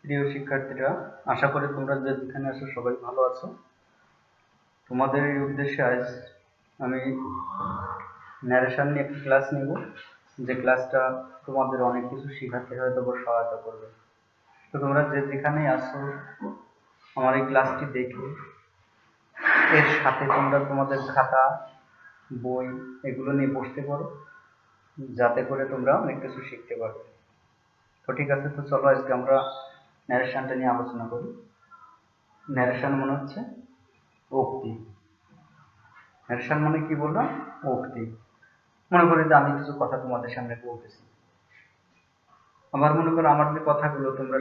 প্রিয় শিক্ষার্থীরা, আশা করি তোমরা যেখানে আছো সবাই ভালো আছো। তোমাদের এই উদ্দেশ্যে আজ আমি ন্যারেশন নিয়ে একটি ক্লাস নেব, যে ক্লাসটা তোমাদের অনেক কিছু শেখাতে হয়তো সহায়তা করবে। তো তোমরা যেখানেই আছো, আমার এই ক্লাসটি দেখে এর সাথে তোমরা তোমাদের খাতা, বই এগুলো নিয়ে বসতে পারো, যাতে করে তোমরা অনেক কিছু শিখতে পারো। তো ঠিক আছে, তো চলো আজকে আমরা ন্যারেশনটা নিয়ে আলোচনা করি। ন্যারেশন মনে হচ্ছে উক্তি। ন্যারেশন মানে কি বললাম? উক্তি। মনে করি যে আমি কিছু কথা তোমাদের সামনে বলতেছি, আবার মনে করো আমার যে কথাগুলো তোমরা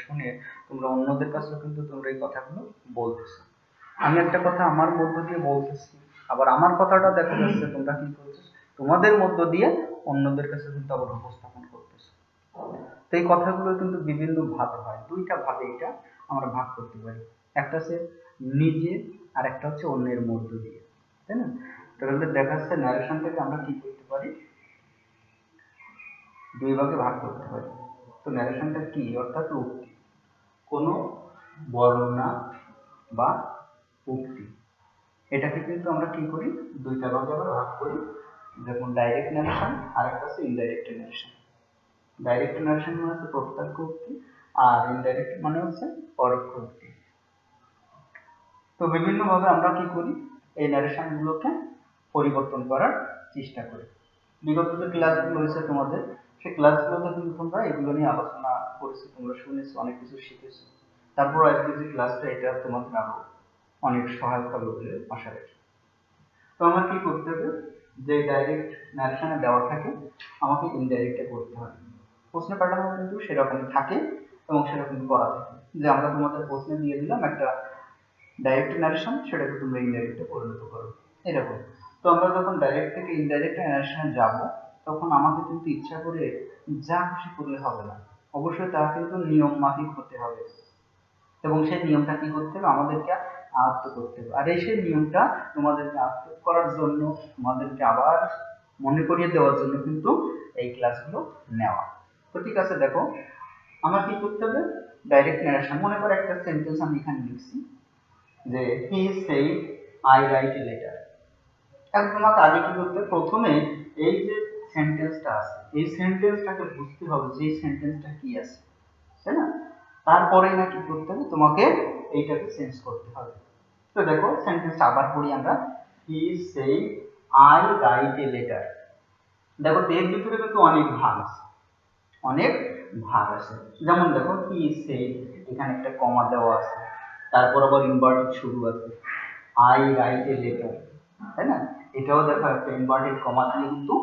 শুনে তোমরা অন্যদের কাছেও কিন্তু তোমরা এই কথাগুলো বলতেছো। আমি একটা কথা আমার মধ্য দিয়ে বলতেছি, আবার আমার কথাটা দেখা যাচ্ছে তোমরা কি করছো, তোমাদের মধ্য দিয়ে অন্যদের কাছে কিন্তু আবার উপস্থাপন করতেছো। তো এই কথাগুলো কিন্তু বিভিন্ন ভাবে হয়, দুইটা ভাবে এটা আমরা ভাগ করতে পারি। একটা হচ্ছে নিজে, আর একটা হচ্ছে অন্যের মধ্য দিয়ে, তাই না? তাহলে দেখা যাচ্ছে ন্যারেশনটাকে আমরা কি করতে পারি, দুই ভাগে ভাগ করতে পারি। তো ন্যারেশনটা কি, অর্থাৎ উক্তি, কোনো বর্ণনা বা উক্তি, এটাকে কিন্তু আমরা কি করি, দুইটা ভাগে আবার ভাগ করি। যেমন ডাইরেক্ট ন্যারেশন আর একটা হচ্ছে ইনডাইরেক্ট ন্যারেশন। ডাইরেক্ট ন্যারেশন মানে হচ্ছে প্রত্যক্ষ উক্তি, আর ইনডাইরেক্ট মানে হচ্ছে পরোক্ষ উক্তি। তো বিভিন্ন ভাবে আমরা কি করি, এই ন্যারেশন গুলোকে পরিবর্তন করার চেষ্টা করি। বিগত যে ক্লাসগুলো হয়েছে তোমাদের, সেই ক্লাসগুলোতে কিন্তু তোমরা এগুলো নিয়ে আলোচনা করেছো, তোমরা শুনেছো, অনেক কিছু শিখেছো। তারপর আজকে যে ক্লাসটা, এটা তোমাদের আরো অনেক সহায়ক হবে বলে আশা রাখি। তো আমার কি করতে হবে, যে ডাইরেক্ট ন্যারেশনে দেওয়া থাকে আমাকে ইনডাইরেক্টে করতে হবে। প্রশ্ন প্যাটার্ন কিন্তু সেরকম থাকে এবং সেরকম করা থাকে, যে আমরা তোমাদের প্রশ্নে দিয়ে দিলাম একটা ডাইরেক্ট ন্যারেশন, সেটাকে তোমরা ইনডাইরেক্টে পরিণত করো, এরকম। তো আমরা যখন ডাইরেক্ট থেকে ইনডাইরেক্ট ন্যারেশনে যাব, তখন আমাকে কিন্তু ইচ্ছা করে যা খুশি করলে হবে না, অবশ্যই তা কিন্তু নিয়ম মাফিক হতে হবে, এবং সেই নিয়মটা কি করতে হবে, আমাদেরকে আয়ত্ত করতে হবে। আর এই সেই নিয়মটা তোমাদেরকে আয়ত্ত করার জন্য, তোমাদেরকে আবার মনে করিয়ে দেওয়ার জন্য কিন্তু এই ক্লাসগুলো নেওয়া। তো ঠিক আছে, দেখো আমার কি করতে হবে, ডাইরেক্ট ন্যারেশন। মনে করো একটা সেন্টেন্স আমি এখানে লিখছি, যে he said I write a letter. এখন তোমাকে আগে কি করতে হবে, প্রথমে এই যে সেন্টেন্সটা আছে, এই সেন্টেন্সটাকে বুঝতে হবে যে এই সেন্টেন্সটা কি আছে, তাই না? তারপরে না কি করতে হবে, তোমাকে এইটাকে চেঞ্জ করতে হবে। তো দেখো সেন্টেন্সটা আবার পড়ি আমরা, he said I write a letter. দেখো এর ভিতরে কিন্তু অনেক ভাগ আছে, অনেক ভাগ আছে। যেমন দেখো হি সেড, এখানে একটা কমা দেওয়া আছে, তারপর আবার ইনভার্টেড শুরু আছে, আই রাইট এ লেটার, তাই না? এটাও দেখো একটা ইনভার্টেড কমা দিয়ে কিন্তু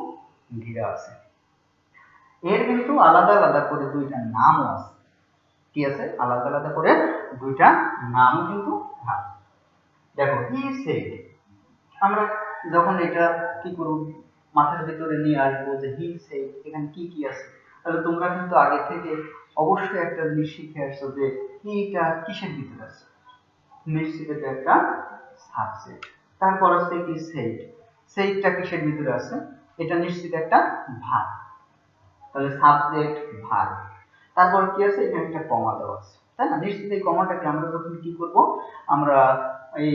ঘিরা আছে। এর কিন্তু আলাদা আলাদা করে দুইটা নামও আছে। কি আছে? আলাদা আলাদা করে দুইটা নাম কিন্তু আছে। দেখো হি সেড, আমরা যখন এটা কি করব, মাথার ভিতরে নিয়ে আসবো যে হি সেড এখানে কি কি আছে, তাহলে তোমরা কিন্তু আগে থেকে অবশ্যই একটা জিনিস শিখে আসছো যে হিটা কিসের ভিতরে আছে, নিশ্চিত এটা একটা সাবজেক্ট। তারপর আছে কি সেড, সেডটা কিসের ভিতরে আছে, এটা নিশ্চিত একটা ভার্ব। তাহলে সাবজেক্ট ভার্ব, তারপর কি আছে, এখানে একটা কমা দেওয়া আছে, তাই না? নিশ্চিত এই কমাটাকে আমরা যখন কি করব, আমরা এই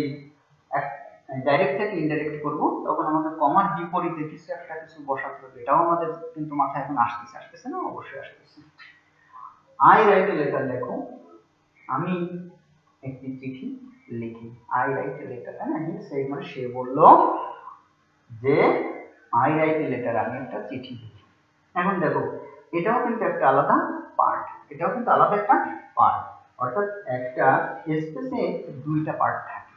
ডাইরেক্ট থেকে ইনডাইরেক্ট করব, তখন আমাদের কমার বিপরীতে কিছু একটা কিছু বসাতে হবে। এটাও আমাদের কিন্তু মাথায় এখন আসতেছে না? অবশ্যই আসতেছে। আই রাইট এ লেটার, দেখো আমি একটি চিঠি লিখি, আই রাইট এ লেটার, তাই না? সেই মানে সে বললো যে আই রাইট এ লেটার, আমি একটা চিঠি লিখি। এখন দেখো এটাও কিন্তু একটা আলাদা পার্ট, এটাও কিন্তু আলাদা একটা পার্ট, অর্থাৎ একটা স্পেসে দুইটা পার্ট থাকে,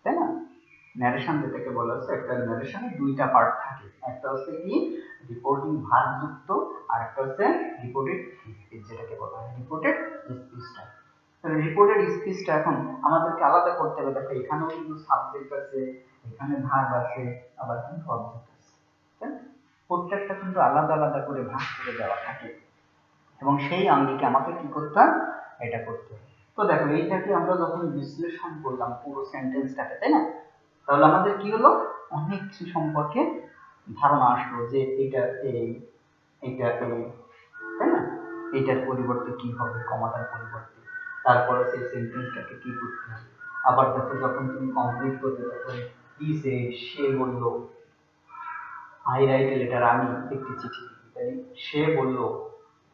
তাই না? ন্যারেশন যেটাকে বলা হচ্ছে, একটা ন্যারেশনে দুইটা পার্ট থাকে, একটা হচ্ছে কি রিপোর্টিং ভার্ব যুক্ত, আর একটা হচ্ছে রিপোর্টেড স্পিচ, যেটাকে বলা হয় রিপোর্টেড স্পিচটা। তাহলে রিপোর্টেড স্পিচটা এখন আমাদেরকে আলাদা করতে হবে। দেখো এখানেও কিন্তু সাবজেক্ট আছে, এখানে ভার্ব আছে, আবার কিন্তু অবজেক্ট আছে, তাই না? প্রত্যেকটা কিন্তু আলাদা আলাদা করে ভাগ করে দেওয়া থাকে, এবং সেই আঙ্গিকে আমাকে কি করতে হয়, এটা করতে হবে। তো দেখো এইটাকে আমরা যখন বিশ্লেষণ করলাম পুরো সেন্টেন্সটাকে, তাই না? তাহলে আমাদের কি হলো, অনেক কিছু সম্পর্কে ধারণা আসলো, যে এটা এই, এটা এই, তাই না? এটার পরিবর্তে কি হবে, কমাটার পরিবর্তে, তারপরে সেই সেন্টেন্সটাকে কি করতে হবে। আবার দেখো যখন তুমি কমপ্লিট করবে তখন কি সে বলল, আই রাইট এ লেটার, আমি একটি চিঠি লিখি, তাই সে বলল,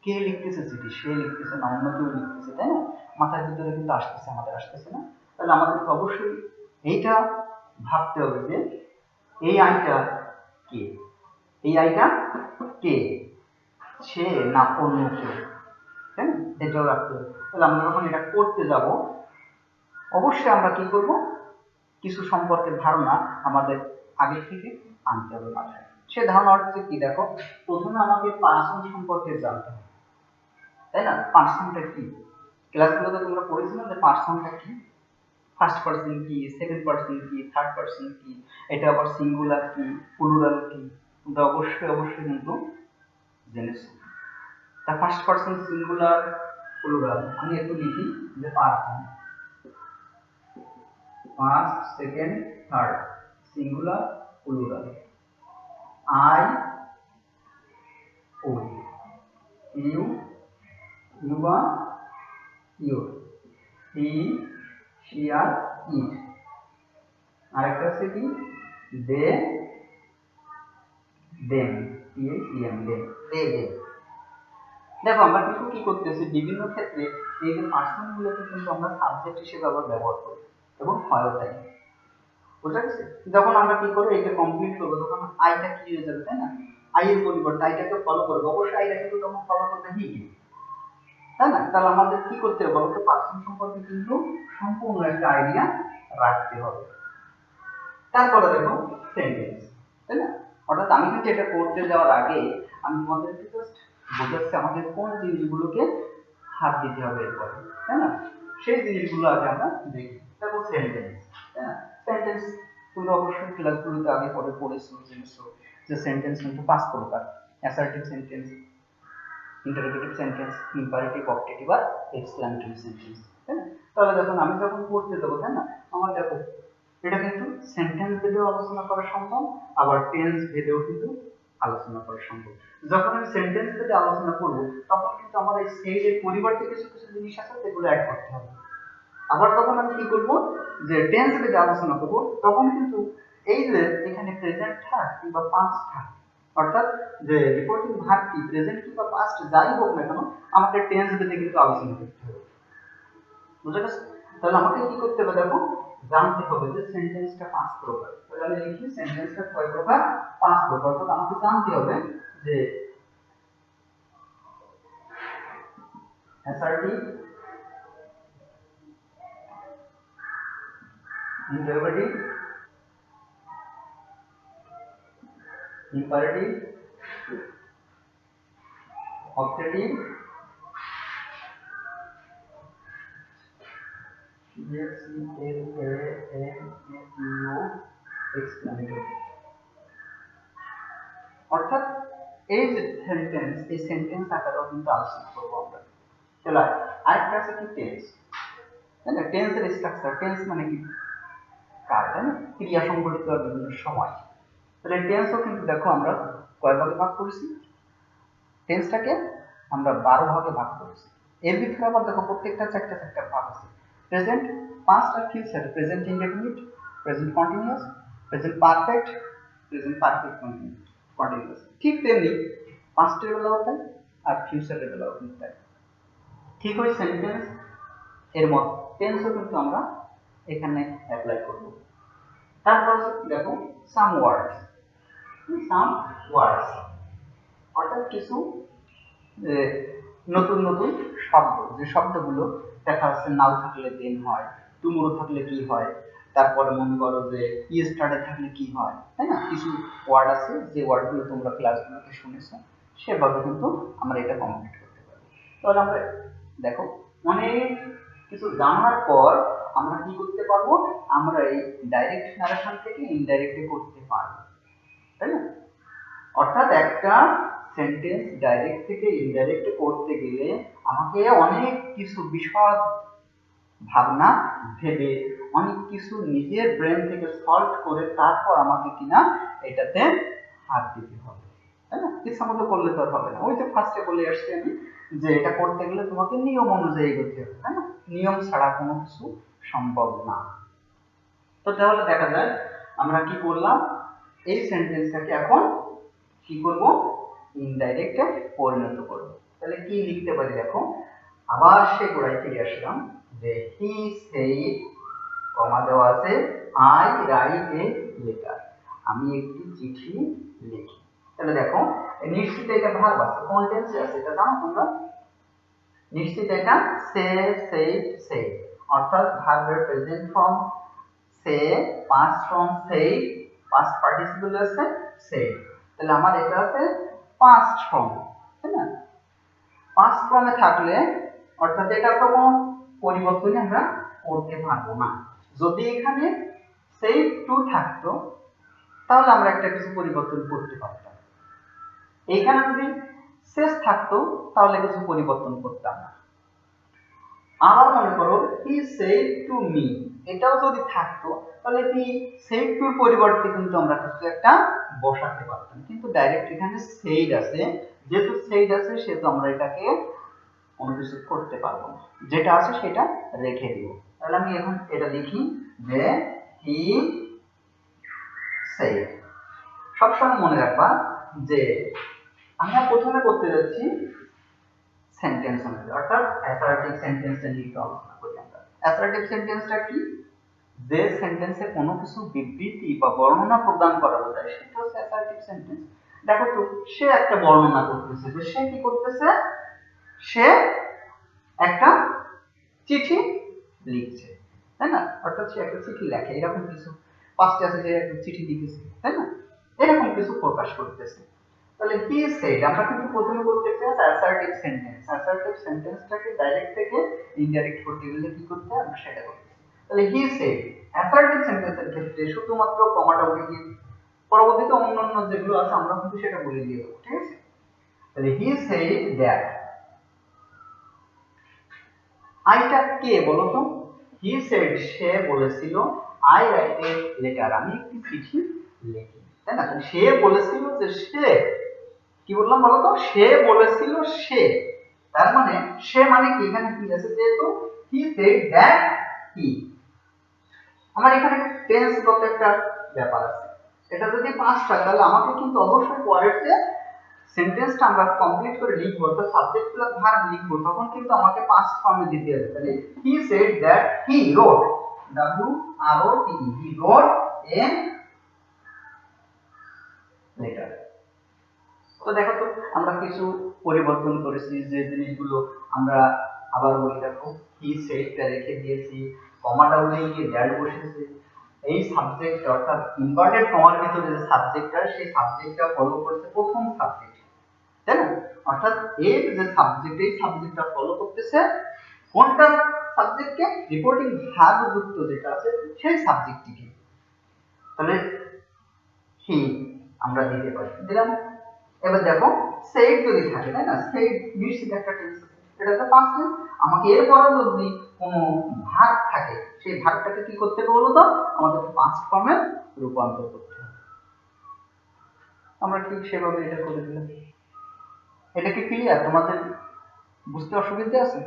কে লিখতেছে চিঠি, সে লিখতেছে না অন্য কেউ লিখতেছে, তাই না? মাথার ভিতরে কিন্তু আসতেছে, আমাদের আসতেছে না? তাহলে আমাদেরকে অবশ্যই এইটা ভাবতে হবে যে এই আইটা কে, এই আইটা কে, সে না অন্য কেউ, তাই না? এটাও রাখতে হবে। তাহলে আমরা যখন এটা করতে যাব অবশ্যই আমরা কি করব, কিছু সম্পর্কে ধারণা আমাদের আগে থেকে আনতে হবে মাথায়। সে ধারণা হচ্ছে কি, দেখো প্রথমে আমাকে পার্সন সম্পর্কে জানতে হবে, তাই না? পার্সনটা কি, ক্লাসগুলোতে তোমরা পড়েছো না যে পার্সনটা কি, ফার্স্ট পার্সন কি, সেকেন্ড পার্সন কি, থার্ড পার্সন কি, এটা আবার সিঙ্গুলার কি, প্লুরাল কি, তোমরা অবশ্যই কিন্তু জেনেছো। তা ফার্স্ট পার্সন, সিঙ্গুলার, প্লুরাল আমি একটু লিখি যে person, first, second, third, singular, plural. I, ও, ইউ, ইউবা, ইউর, হি, শি আর ইট। আরেকটা হচ্ছে কি, দে, দেম, টিএম, দেম, দে, দেম। দেখো আমরা কিন্তু কি করতেছি, বিভিন্ন ক্ষেত্রে এই যে পার্সন গুলোকে কিন্তু আমরা সাবজেক্ট হিসেবে আবার ব্যবহার করি এবং হয়ও তাই, বুঝা গেছে? যখন আমরা কি করবো, এই যে কমপ্লিট করবো তখন আইটা কি হয়ে যাবে, তাই না? আই এর পরিবর্তে আইটাকে ফলো করবো, অবশ্যই আইটা কিন্তু তখন ফলো করবে হি, তাই না? তাহলে আমাদের কি করতে হবে বলতো, পার্সন সম্পর্কে কিন্তু সম্পূর্ণ একটা আইডিয়া রাখতে হবে। তারপরে দেখো সেন্টেন্স, তাই না? অর্থাৎ আমি কিন্তু এটা করতে যাওয়ার আগে আমি তোমাদেরকে জাস্ট বোঝাচ্ছি আমাদের কোন জিনিসগুলোকে হাত দিতে হবে এরপরে, তাই না? সেই জিনিসগুলো আগে আমরা দেখি। দেখো সেন্টেন্স, তাই না? সেন্টেন্স তোমরা অবশ্যই ক্লাসগুলোতে আগে পরে পড়েছো, জেনেছো যে সেন্টেন্স কিন্তু 5 প্রকার: assertive sentence, interrogative sentence, imperative, objective আর এক্সক্লেমেটরি সেন্টেন্স, তাই না? তাহলে যখন আমি পড়তে যাবো, তাই না, আমার দেখো এটা কিন্তু সেন্টেন্স ভেদেও আলোচনা করা সম্ভব, আবার টেন্স ভেদেও কিন্তু আলোচনা করা সম্ভব। যখন আমি সেন্টেন্স ভেদে আলোচনা করব তখন কিন্তু আমার এই সেইডের পরিবর্তে কিছু কিছু জিনিস আছে সেগুলো অ্যাড করতে হবে। আবার তখন আমি কি করব, যে টেন্স ভেদে আলোচনা করব তখন কিন্তু এই যে এখানে প্রেজেন্ট থাক কিংবা পাস্ট থাক, অর্থাৎ যে রিপোর্টিং ভার্বটি প্রেজেন্ট কিংবা পাস্ট যাই হোক না কেন আমাকে টেন্স ভেদে কিন্তু আলোচনা করতে হবে, বুঝা গেছে? তাহলে আমাকে কি করতে হবে, দেখো জানতে হবে যে সেন্টেন্সটা 5 প্রকার। তাহলে আমি লিখি সেন্টেন্সটা কয় প্রকার, 5 প্রকার। অর্থাৎ আমাকে জানতে হবে যে assertive, interrogative, imperative, objective, exclamatory. অর্থাৎ এই যে সেন্টেন্স, এই সেন্টেন্স আকারেও কিন্তু আলোচনা করবো আমরা। তাহলে আরেকটা আছে কি টেন্স, তাই না? টেন্সের স্ট্রাকচার, টেন্স মানে কি, কাল, তাই না? ক্রিয়া সংঘটিত আর বিভিন্ন সময়। তাহলে টেন্সও কিন্তু দেখো আমরা কয় ভাগে ভাগ করেছি, টেন্সটাকে আমরা 12 ভাগে ভাগ করেছি। এর ভিতরে আবার দেখো প্রত্যেকটা চারটা চারটা ভাগ আছে: প্রেজেন্ট, পাস্ট আর future, present indefinite, present continuous, present perfect, present perfect continuous. ঠিক তেমনি পাস্টের বেলাও তাই আর ফিউচারের বেলাও কিন্তু তাই। ঠিক ওই সেন্টেন্স এর মত টেন্সও কিন্তু আমরা এখানে অ্যাপ্লাই করব। তারপর দেখো সাম ওয়ার্ডস, অর্থাৎ কিছু নতুন নতুন শব্দ, যে শব্দগুলো দেখা যাচ্ছে নাও থাকলে দেন হয়, টুমোরো থাকলে কি হয়, তারপরে মনে করো যে ইয়েস্টারডে থাকলে কি হয়, তাই না? কিছু ওয়ার্ড আছে যে ওয়ার্ডগুলো তোমরা ক্লাসগুলোতে শুনেছো, সেভাবে কিন্তু আমরা এটা কমপ্লিট করতে পারি। তাহলে আমরা দেখো অনেক কিছু জানার পর আমরা কি করতে পারবো, আমরা এই ডাইরেক্ট নারেশন থেকে ইনডাইরেক্টলি করতে পারবো, তাই না? অর্থাৎ একটা সেন্টেন্স ডাইরেক্ট থেকে ইনডাইরেক্ট করতে গেলে আমাকে অনেক কিছু বিশদ ভাবনা ভেবে অনেক কিছু নিজের ব্রেন থেকে সলভ করে তারপর আমাকে কিনা এটাতে হাত দিতে হবে, তাই না? ইচ্ছা মতো করলে তো আর হবে না। ওই যে ফার্স্টে বলে আসছি আমি যে এটা করতে গেলে তোমাকে নিয়ম অনুযায়ী এগোতে হবে, তাই না? নিয়ম ছাড়া কোনো কিছু সম্ভব না। তো তাহলে দেখা যায় আমরা কি করলাম, এই সেন্টেন্সটাকে এখন কি করব, ইনডাইরেক্টে পরিণত করব। তাহলে কি লিখতে পারি দেখো, আবার সে গোড়ায় ফিরে আসলাম, যে হি সেড, কমা দেওয়া আছে, আই রাইট এ লেটার, আমি একটি চিঠি লিখি। তাহলে দেখো নিশ্চিত এটা ভার্ব আছে, কোন টেন্সে আছে এটা জানো তোমরা? নিশ্চিত এটা সে, সেড, সেড, অর্থাৎ ভার্বের present form say, past form said, past participle আছে সেড। তাহলে আমার এটা আছে পাস্ট ফর্ম, তাই না? পাস্ট ফর্মে থাকলে অর্থাৎ এটা তো কোনো পরিবর্তনই আমরা করতে পারবো না। যদি এখানে সেড টু থাকতো তাহলে আমরা একটা কিছু পরিবর্তন করতে পারতাম। এইখানে যদি শেষ থাকতো তাহলে কিছু পরিবর্তন করতাম না। আবার মনে করো হি সেড টু মি, এটাও যদি থাকতো তাহলে কি সেড টুর পরিবর্তে কিন্তু আমরা কিছু একটা বসাতে পারতাম, কিন্তু ডাইরেক্ট এখানে সেড আছে, যেহেতু সেড আছে সেহেতু আমরা এটাকে কোনো কিছু করতে পারবো না, যেটা আছে সেটা রেখে দিব। তাহলে আমি এখন এটা লিখি যে হি সেড। সবসময় মনে রাখবা যে আমরা প্রথমে করতে যাচ্ছি সেন্টেন্স অনুযায়ী, অর্থাৎ অ্যাসার্টিভ সেন্টেন্সটা নিয়ে একটু আলোচনা করি আমরা। অ্যাসার্টিভ সেন্টেন্সটা কি? যে সেন্টেন্সে কোনো কিছু বিবৃতি বা বর্ণনা প্রদান করা বোঝায় সেটা হচ্ছে অ্যাসার্টিভ সেন্টেন্স। দেখো তো সে একটা বর্ণনা করতেছে, যে সে কি করতেছে, সে একটা চিঠি লিখছে, তাই না? অর্থাৎ সে একটা চিঠি লেখে, এরকম কিছু পাঁচটা আছে যে একটা চিঠি লিখেছে, তাই না? এরকম কিছু প্রকাশ করতেছে। তাহলে হি সেড আমরা কিন্তু প্রথমে করতেছি অ্যাসার্টিভ সেন্টেন্স, অ্যাসার্টিভ সেন্টেন্সটাকে ডাইরেক্ট থেকে ইনডাইরেক্ট করতে গেলে কি করতে হয় আমরা সেটা করতেছি। তাহলে হি সেড অ্যাসার্টিভ সেন্টেন্সের ক্ষেত্রে শুধুমাত্র কমাটা উঠে গিয়ে পরবর্তীতে অন্যান্য যেগুলো আছে আমরা কিন্তু সেটা বলে দিয়ে দেবো, ঠিক আছে? তাহলে হি সেড দ্যাট, আইটা কে বলো তো? হি সেড সে বলেছিল, আই রাইট এ লেটার আমি একটি চিঠি লিখি, তাই না? সে বলেছিল যে সে, কি বললাম বলো তো, সে বলেছিল সে, তার মানে সে মানে কি, এখানে কি আছে, যেহেতু হি সেড দ্যাট হি, আমার এখানে টেন্সগত একটা ব্যাপার আছে। এটা যদি পাস্ট হয় তাহলে আমাকে কিন্তু অবশ্যই পরের যে সেন্টেন্সটা আমরা কমপ্লিট করে লিখবো, অর্থাৎ সাবজেক্ট প্লাস ভার্ব লিখবো, তখন কিন্তু আমাকে পাস্ট ফর্মে দিতে হবে। তাহলে he said that he wrote, W R O T E, he wrote a letter. তো দেখো তো আমরা কিছু পরিবর্তন করেছি, যে জিনিসগুলো আমরা আবার বলি, দেখো হি সেডটা রেখে দিয়েছি, কমাটা উঠে গিয়ে দ্যাট বসেছে, এই সাবজেক্ট অর্থাৎ ইনভার্টেড কমার ভিতরে যে সাবজেক্টটা, সেই সাবজেক্টটা ফলো করছে প্রথম সাবজেক্ট, তাই না? অর্থাৎ এর যে সাবজেক্ট, এই সাবজেক্টটা ফলো করতেছে কোনটা সাবজেক্টকে, রিপোর্টিং ভার্ব যুক্ত যেটা আছে সেই সাবজেক্টটিকে। তাহলে হি আমরা দিতে পারি, দিলাম। এবার দেখো সেড যদি থাকে, তাই না? সেড নিশ্চিত একটা টেন্স, এটা হচ্ছে পাস্ট টেন্স। আমাকে এরপরে যদি কোনো ভার্ব থাকে সেই ভার্বটাকে কি করতে হবে বলো তো, আমাদেরকে পাস্ট ফর্মে রূপান্তর করতে হবে। আমরা ঠিক সেভাবে এটা করে দিলাম। এটা কি ক্লিয়ার? তোমাদের বুঝতে অসুবিধা আছে?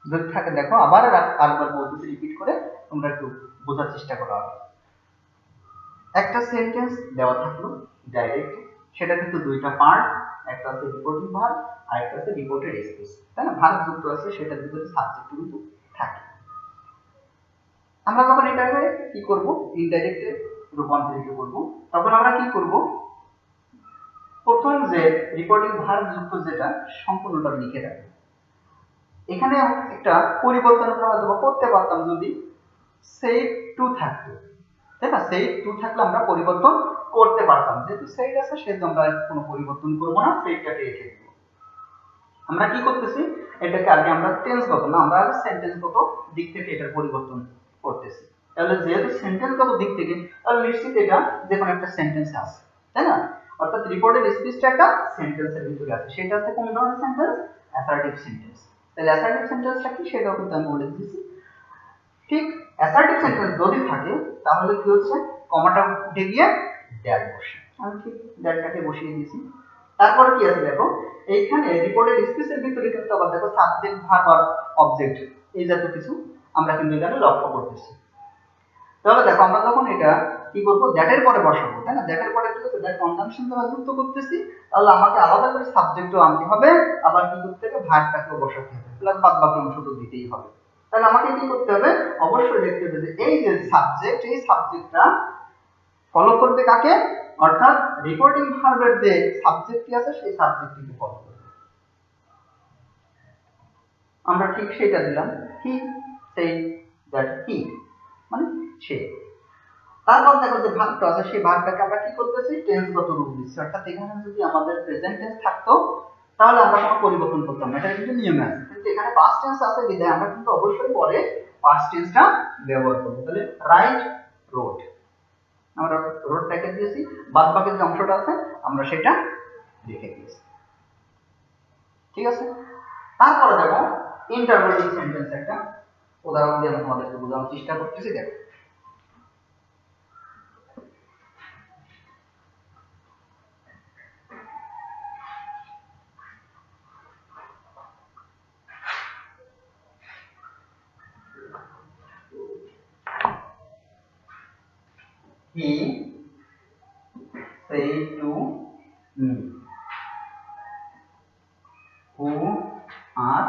যদি থাকে দেখো আবার আরেকবার বলতেছি, রিপিট করে তোমরা একটু বোঝার চেষ্টা করো। একটা সেন্টেন্স দেওয়া থাকলো ডাইরেক্ট, সেটা কিন্তু দুইটা পার্ট, একটা আছে রিপোর্টিং ভার্ব আর একটা আছে রিপোর্টেড স্পিচ, তাই না? ভার্ব যুক্ত আছে, সেটা ভিতরে সাবজেক্ট কিন্তু থাকে। আমরা যখন এটাকে কি করব, ইনডাইরেক্টে রূপান্তরিত করব, তখন আমরা কি করব, প্রথম যে রিপোর্টিং ভার্ব যুক্ত যেটা সম্পূর্ণটা লিখে রাখবো। এখানে একটা পরিবর্তন আমরা হয়তো করতে পারতাম যদি সেড টু থাকতো, তাই না? সেড টু থাকলে আমরা পরিবর্তন করতে পারতাম, যেহেতু সেড আছে সেহেতু আমরা কোনো পরিবর্তন করব না, সেডটাকে রেখে দেব। আমরা কি করতেছি, এটাকে আগে আমরা টেন্সগত না, আমরা আগে সেন্টেন্সগত দিক থেকে এটার পরিবর্তন করতেছি। তাহলে যেহেতু সেন্টেন্সগত দিক থেকে, তাহলে নিশ্চিত এটা যে কোনো একটা সেন্টেন্স আছে, তাই না? অর্থাৎ রিপোর্টেড স্পিচটা একটা সেন্টেন্সের ভিতরে আছে, সেটা হচ্ছে কোন ধরনের সেন্টেন্স, অ্যাসার্টিভ সেন্টেন্স। তাহলে অ্যাসার্টিভ সেন্টেন্সটা কি সেটাও কিন্তু আমি বলে দিয়েছি। ঠিক অ্যাসার্টিভ সেন্টেন্স যদি থাকে তাহলে কি হচ্ছে, কমাটা উঠে গিয়ে দ্যাট বসে, আমি ঠিক দ্যাটটাকে বসিয়ে দিয়েছি। তারপরে কি আছে দেখো, এইখানে রিপোর্টেড স্পেসের ভিতরে কিন্তু আবার দেখো সাবজেক্ট ভার্ব আর অবজেক্ট এই জাতীয় কিছু আমরা কিন্তু এখানে লক্ষ্য করতেছি। তাহলে দেখো আমরা যখন এটা কি করব, দ্যাট এর পরে বসাবো, তাই না? দ্যাট এর পরে কি করতে, দ্যাট কনজাংশন দ্বারা যুক্ত করতেছি, তাহলে আমাকে আলাদা করে সাবজেক্টও আনতে হবে, আবার কি করতে হবে, ভার্বটাকেও বসাতে হবে, প্লাস বাদ বাকি অংশ তো দিতেই হবে। তাহলে আমাকে কি করতে হবে, অবশ্যই দেখতে হবে যে এই যে সাবজেক্ট, এই সাবজেক্টটা ফলো করবে কাকে, অর্থাৎ রিপোর্টিং ভার্বের যে সাবজেক্টটি আছে সেই সাবজেক্টটিকে ফলো করবে। আমরা ঠিক সেটা দিলাম, হি সেই দ্যাট হি মানে সে। তারপর দেখো যে ভার্বটা আছে সেই ভার্বটাকে আমরা কি করতেছি, টেন্সগত রূপ দিচ্ছি। অর্থাৎ এখানে যদি আমাদের প্রেজেন্ট টেন্স থাকতো তাহলে আমরা কোনো পরিবর্তন করতাম না, এটা কিন্তু নিয়মে আছে। কিন্তু এখানে পাস্ট টেন্স আছে বিধায় আমরা কিন্তু অবশ্যই পরে পাস্ট টেন্সটা ব্যবহার করব। তাহলে রাইট, রোড, আমরা রোডটাকে দিয়েছি, বাদ বাকি যে অংশটা আছে আমরা সেটা লিখে দিয়েছি। ঠিক আছে, তারপরে দেখো ইন্টারভেলিং সেন্টেন্স একটা উদাহরণ দিয়ে আমি তোমাদেরকে বোঝানোর চেষ্টা করতেছি। দেখো he said to me, who are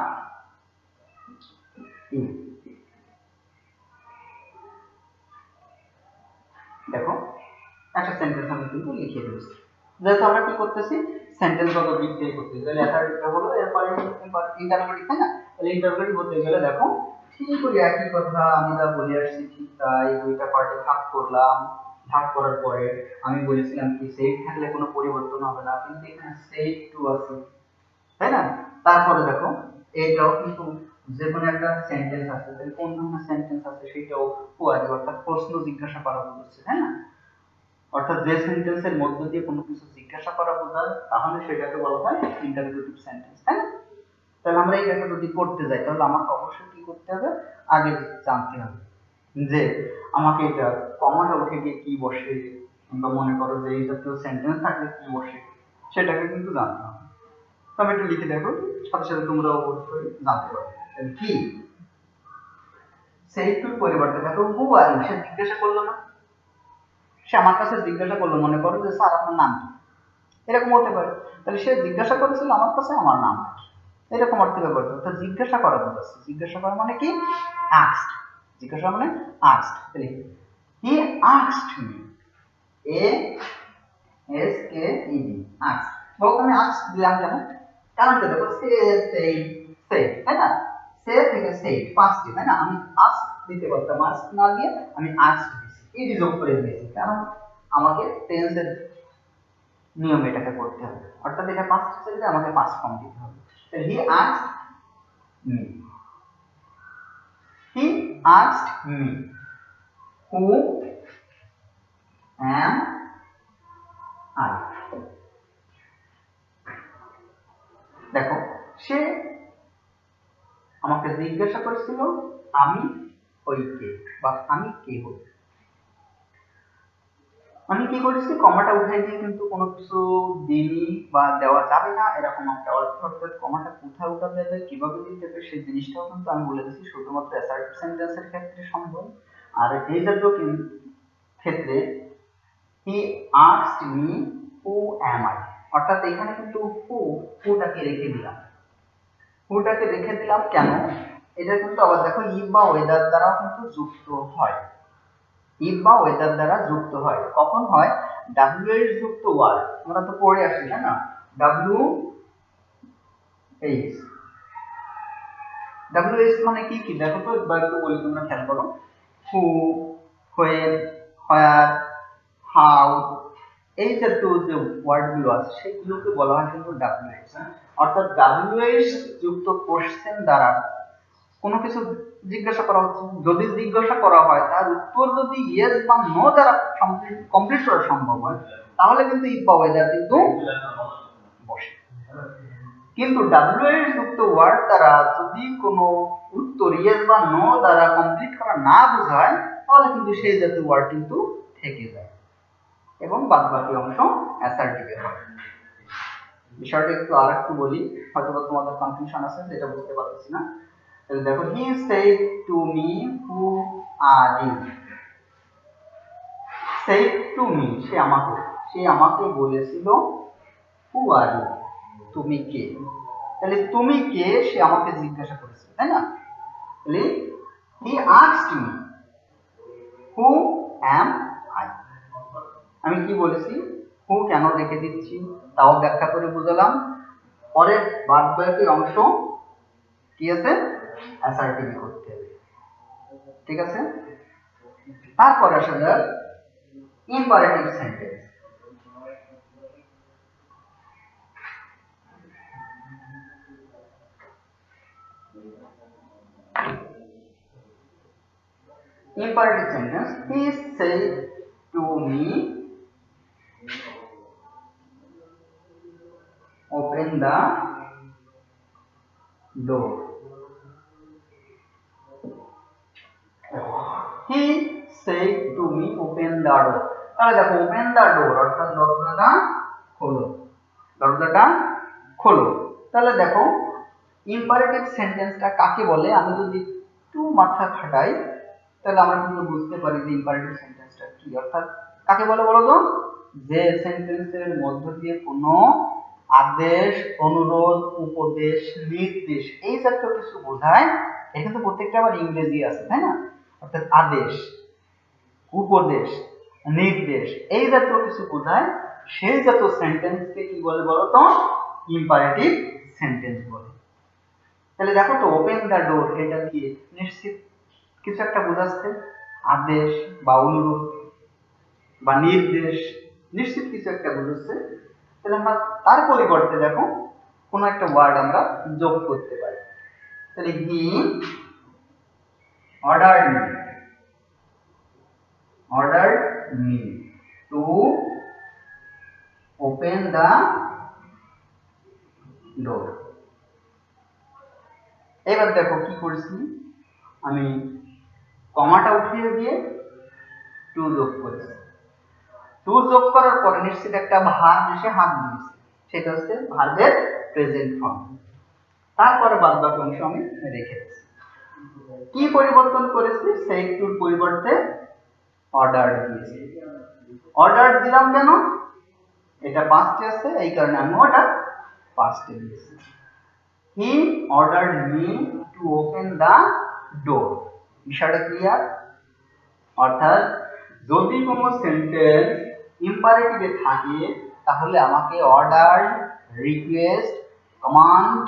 you? দেখো একটা সেন্টেন্স আমি কিন্তু লিখে দিয়েছি। যেহেতু আমরা কি করতেছি, সেন্টেন্সগত দিক দিয়ে করতেছি, তাহলে অ্যাসার্টিভটা হলো, এরপরে ইন্টারভেটিভ, তাই না? তাহলে ইন্টারভেটিভ বলতে গেলে দেখো ঠিক ওই একই কথা আমি যা বলে আসছি ঠিক তাই, দুইটা পার্টে ভাগ করলাম, ভাগ করার পরে আমি বলেছিলাম কি সেট থাকলে কোনো পরিবর্তন হবে না, কিন্তু এখানে সেট টু আছে, তাই না? তারপরে দেখো এইটাও কিন্তু যে কোনো একটা সেন্টেন্স আছে, তাহলে কোন ধরনের সেন্টেন্স আছে সেটাও কোয়ারি, অর্থাৎ প্রশ্ন জিজ্ঞাসা করা হচ্ছে, তাই না? অর্থাৎ যে সেন্টেন্সের মধ্য দিয়ে কোনো কিছু জিজ্ঞাসা করা বোঝায় তাহলে সেটাকে বলা হয় ইন্টারোগেটিভ সেন্টেন্স, তাই না? তাহলে আমরা এটাকে যদি করতে যাই তাহলে আমাকে অবশ্যই কি করতে হবে, আগে জানতে হবে যে আমাকে এটা কমাটা উঠে গিয়ে কি বসে, তোমরা মনে করো যে এই জাতীয় সেন্টেন্স থাকলে কি বসে সেটাকে কিন্তু জানতে হবে। তো আমি একটু লিখে দেখো, সাথে সাথে তোমরা অবশ্যই জানতে পারবে। কি সেই টুর পরিবর্তে দেখো হু আর সে জিজ্ঞাসা করলো না, সে আমার কাছে জিজ্ঞাসা করলো, মনে করো যে স্যার আপনার নাম কি, এরকম হতে পারে। তাহলে সে জিজ্ঞাসা করেছিল আমার কাছে আমার নাম কি, এরকম অর্থে ব্যবহার করে। অর্থাৎ জিজ্ঞাসা করা বোঝাচ্ছে, জিজ্ঞাসা করা মানে কি, আস্কড, জিজ্ঞাসা মানে আস্কড। তাহলে he asked me, A S K E D, asked. বহু আমি আস্কড দিলাম কেন, কারণ কি দেখো সে সেই সে, তাই না? সে থেকে সেই পাঁচটি, তাই না? আমি আস্ক দিতে পারতাম, আস্ক না দিয়ে আমি আস্কড দিয়েছি, ইডি যোগ করে দিয়েছি, কারণ আমাকে টেন্সের নিয়ম এটাকে করতে হবে, অর্থাৎ এটা পাস্ট টেন্সে আমাকে পাস্ট ফর্ম দিতে হবে। তাহলে he asked me, he asked me who am I. দেখো সে আমাকে জিজ্ঞাসা করেছিল আমি হই কে, বা আমি কে হই। আমি কি করেছি, কমাটা উঠাই দিয়ে কিন্তু কোনো কিছু দিইনি বা দেওয়া যাবে না এরকম একটা অর্থ। অর্থাৎ কমাটা কোথায় উঠাতে যাবে, কিভাবে দিতে হবে সেই জিনিসটাও কিন্তু আমি বলে দিচ্ছি, শুধুমাত্র অ্যাসার্টিভ সেন্টেন্সের ক্ষেত্রে সম্ভব। আর এই জাতীয় ক্ষেত্রে he asked me who am I, অর্থাৎ এখানে কিন্তু হুটাকে রেখে দিলাম, হুটাকে রেখে দিলাম কেন, এটা কিন্তু আবার দেখো ইফ বা ওয়েদার দ্বারাও কিন্তু যুক্ত হয়, ইফ বা ওয়েদার দ্বারা যুক্ত হয়। কখন হয়, ডাব্লিউএইচ যুক্ত ওয়ার্ড, আমরা তো পড়ে আসছি, তাই না? ডাব্লিউএইচ, ডাব্লিউএইচ মানে কি কি দেখো তো একবার একটু বলি, তোমরা খেয়াল করো। হু, হোয়েন, হোয়ার, হাউ, এই জাতীয় যে ওয়ার্ডগুলো আছে সেগুলোকে বলা হয় কিন্তু ডাব্লিউএইচ। অর্থাৎ ডাব্লিউএইচ যুক্ত কোশ্চেন দ্বারা কোনো কিছু জিজ্ঞাসা করা হচ্ছে, যদি জিজ্ঞাসা করা হয় তার উত্তর যদি ইয়েস বা নো দ্বারা কমপ্লিট করা সম্ভব হয় তাহলে কিন্তু ইফ বা ওয়েদার কিন্তু বসে। কিন্তু ডাব্লিউএইচ যুক্ত ওয়ার্ড দ্বারা যদি কোনো উত্তর ইয়েস বা নো দ্বারা কমপ্লিট করা না বোঝায় তাহলে কিন্তু সেই জাতীয় ওয়ার্ড কিন্তু থেকে যায় এবং বাদবাকি অংশ অ্যাসার্টিভ হয়। বিষয়টা একটু আরেকটু বলি, হয়তো তোমাদের কনফিউশন আছে যেটা বুঝতে পারতেছি না। তাহলে দেখো, he said to me who are you. Said to me, সে আমাকে বলেছিল হু আর ইউ, তুমি কে। তাহলে তুমি কে সে আমাকে জিজ্ঞাসা করেছে, তাই না? তাহলে he asked me who am I. আমি কি বলেছি, হু কেন রেখে দিচ্ছি তাও ব্যাখ্যা করে বুঝালাম। পরের বাদবাকি অংশ কি আছে, অ্যাসার্টিভ করতে হবে, ঠিক আছে? তারপর আসা যাক imperative sentence. Imperative sentence, he said to me open the door. He said to me open the door. তাহলে দেখো, open the door অর্থাৎ দরজাটা খোলো, দরজাটা খোলো। তাহলে দেখো ইম্পারেটিভ সেন্টেন্সটা কাকে বলে, আমি যদি একটু মাথা খাটাই তাহলে আমরা কিন্তু বুঝতে পারি যে ইম্পারেটিভ সেন্টেন্সটা কি, অর্থাৎ কাকে বলে বলো তো? যে সেন্টেন্সের মধ্য দিয়ে কোনো আদেশ, অনুরোধ, উপদেশ, নির্দেশ এই জাতীয় কিছু বোঝায়। এখানে তো প্রত্যেকটা আবার ইংরেজি আছে, তাই না? অর্থাৎ আদেশ, উপদেশ, নির্দেশ এই জাতীয় কিছু বোঝায়, সেই জাতীয় সেন্টেন্সকে কি বলে বলো তো? ইম্পারেটিভ সেন্টেন্স বলে। তাহলে দেখো তো, ওপেন দ্য ডোর এটা দিয়ে নিশ্চিত কিছু একটা বোঝাচ্ছে, আদেশ বা অনুরোধ বা নির্দেশ, নিশ্চিত কিছু একটা বোঝাচ্ছে। তাহলে আমরা তার পরিবর্তে দেখো কোনো একটা ওয়ার্ড আমরা যোগ করতে পারি। তাহলে হি ordered me to open the door. এবার দেখো কি করেছি, আমি কমাটা উঠিয়ে দিয়ে টু যোগ করেছি। টু যোগ করার পরে নিশ্চিত একটা ভার্ব এসে হাত দিয়েছে, সেটা হচ্ছে ভার্বের প্রেজেন্ট ফর্ম। তারপরে বাদ বাকি অংশ আমি রেখে দিচ্ছি। কি পরিবর্তন করেছি, সেই টুর পরিবর্তে অর্ডার দিয়েছি। অর্ডার দিলাম কেন, এটা পাস্টে আছে এই কারণে আমি ওটা পাস্টে দিয়েছি। He ordered me to open the door. বিষয়টা ক্লিয়ার? অর্থাৎ যদি কোনো সেন্টেন্স ইম্পারেটিভে থাকে তাহলে আমাকে অর্ডার, রিকোয়েস্ট, কমান্ড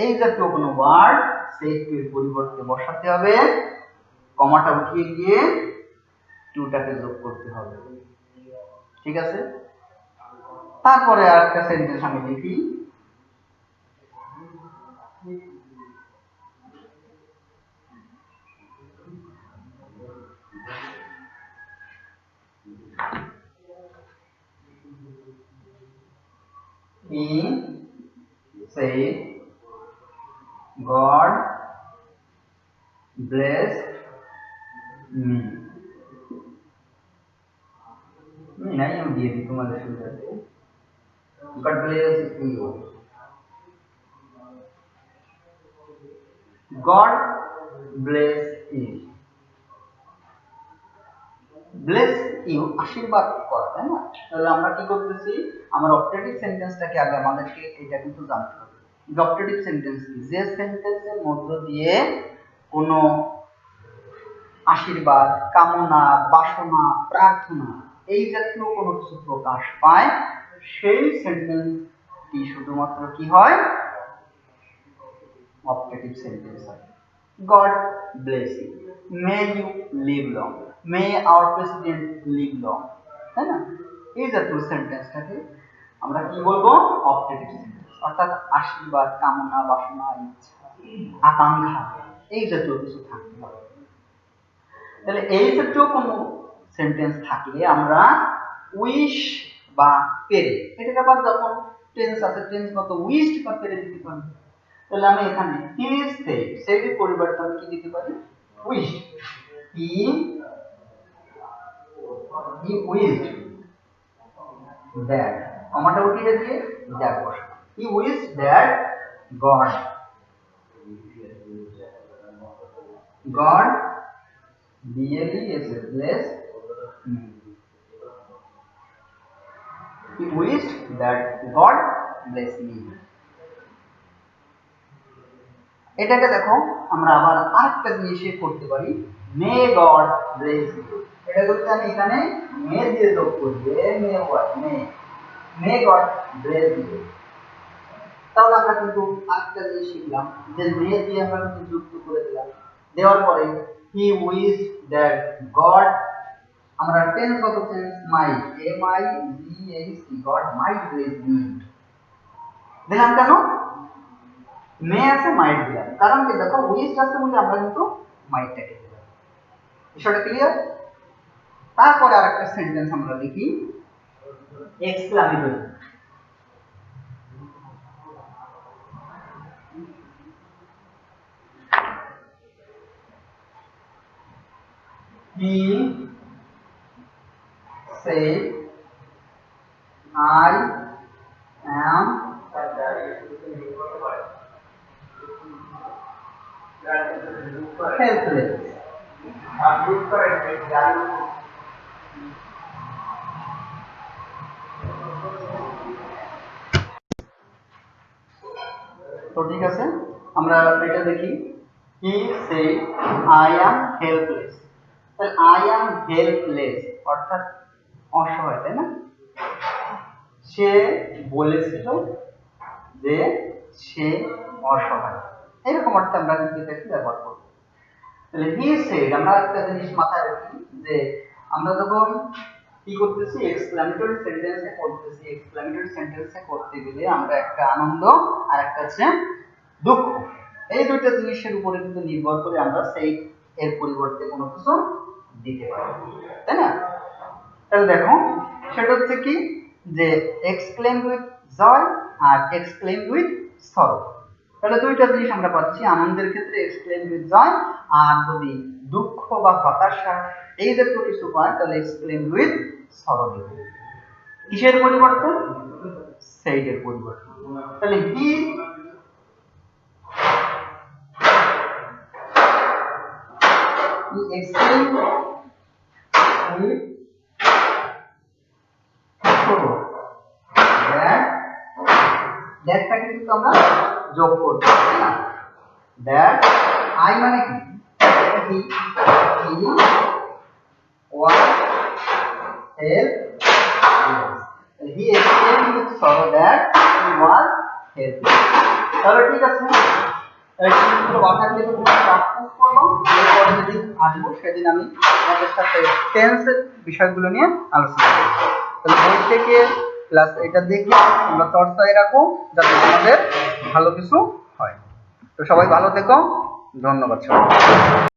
এই জাতীয় কোনো ওয়ার্ড সেই টুর পরিবর্তে বসাতে হবে, কমাটা উঠিয়ে গিয়ে টুটাকে যোগ করতে হবে, ঠিক আছে? তারপরে আরেকটা সেন্টেন্স আমি লিখি, he said God blessed me. নাই আমি দিয়ে দিই তোমাদের সুবিধাতে, God bless you. God bless you. Bless you আশীর্বাদ করা, তাই না? তাহলে আমরা কি করতেছি, আমার অপটেটিভ সেন্টেন্সটাকে আগে আমাদেরকে এটা কিন্তু জানতে হবে। অপটেটিভ সেন্টেন্স কি, যে সেন্টেন্সের মধ্য দিয়ে কোনো আশীর্বাদ, কামনা, বাসনা, প্রার্থনা এই জাতীয় কোনো কিছু প্রকাশ পায়, সেই সেন্টেন্সটি শুধুমাত্র কি হয়, অপটেটিভ সেন্টেন্স হয়। God bless you. May you live long. May our president live long. তাই না? এই জাতীয় সেন্টেন্সটাকে আমরা কি বলবো, অপটেটিভ সেন্টেন্স। অর্থাৎ আশীর্বাদ, কামনা, বাসনা, ইচ্ছা, আকাঙ্ক্ষা এই জাতীয় কিছু থাকতে হবে। তাহলে এই জাতীয় কোনো সেন্টেন্স থাকলে আমরা উইশ বা পেরে, এটা আবার যখন টেন্স আছে টেন্স মতো উইশড বা পেরে দিতে পারি। তাহলে আমি এখানে হি সেড, সেডের পরিবর্তে আমি কি দিতে পারি, উইশড। হি উইশড দ্যাট, কমাটা উঠিয়ে দিয়ে দ্যাট বসাবো। He wished that God bless me. He wished that God bless me. এটাকে দেখো আমরা আবার আরেকটা জিনিস করতে পারি, মে গড ব্লেস ইউ। এটা করতে আমি এখানে মে দিয়ে যোগ করি, মে গড ব্লেস ইউ। তাহলে আমরা কিন্তু আরেকটা জিনিস শিখলাম যে মে দিয়ে আমরা কিন্তু যুক্ত করে দিলাম, দেওয়ার পরে হি উইশ দ্যাট গড, আমরা টেন্স কত tense my, M I G H T, God might bless me দিলাম। কেন মে আছে মাইট দিলাম? কারণ কি দেখো উইশ আছে বলে আমরা কিন্তু মাইটটাকে দিলাম। বিষয়টা ক্লিয়ার? তারপরে আরেকটা সেন্টেন্স আমরা লিখি, exclamatory. He said, I am helpless. তো ঠিক আছে, আমরা এটা দেখি, he said I am helpless। তাহলে I am helpless অর্থাৎ অসহায়, তাই না? সে বলেছিল যে সে অসহায়, এরকম অর্থে আমরা কিন্তু এটাকে ব্যবহার করব। তাহলে হি সেড, আমরা একটা জিনিস মাথায় রাখি যে আমরা যখন কি করতেছি এক্সক্লামেটরি সেন্টেন্সে করতেছি, এক্সক্লামেটরি সেন্টেন্সে করতে গেলে আমরা একটা আনন্দ আর একটা হচ্ছে দুঃখ, এই দুইটা জিনিসের উপরে কিন্তু নির্ভর করে আমরা সেই এর পরিবর্তে কোনো কিছু দিতে পারি, তাই না? তাহলে দেখো সেটা হচ্ছে কি যে এক্সক্লেম উইথ জয় আর এক্সক্লেম উইথ সরো। তাহলে দুইটা জিনিস আমরা পাচ্ছি, আনন্দের ক্ষেত্রে এক্সক্লেম উইথ জয়, আর যদি দুঃখ বা হতাশা এই জাতীয় কিছু পায় তাহলে এক্সক্লেম উইথ সরো দেবে। কিসের পরিবর্তন? সেইডের পরিবর্তন। তাহলে হি এক্সক্লেম উইথ সরো, দ্যাটটাকে কিন্তু আমরা যোগ করব, তাই না? দ্যাট আই মানে কি, he was helpless, he explained with sorrow that he was helpless. তাহলে ঠিক আছে, এই জিনিসগুলো মাথায় রেখে তোমরা প্র্যাকটিস করো, এরপরে যেদিন আসবো সেদিন আমি তোমাদের সাথে টেন্সের বিষয়গুলো নিয়ে আলোচনা করব। তাহলে বই থেকে প্লাস এটা দেখে তোমরা চর্চায় রাখো যাতে তোমাদের ভালো কিছু হয়। তো সবাই ভালো থেকো, ধন্যবাদ সবাই।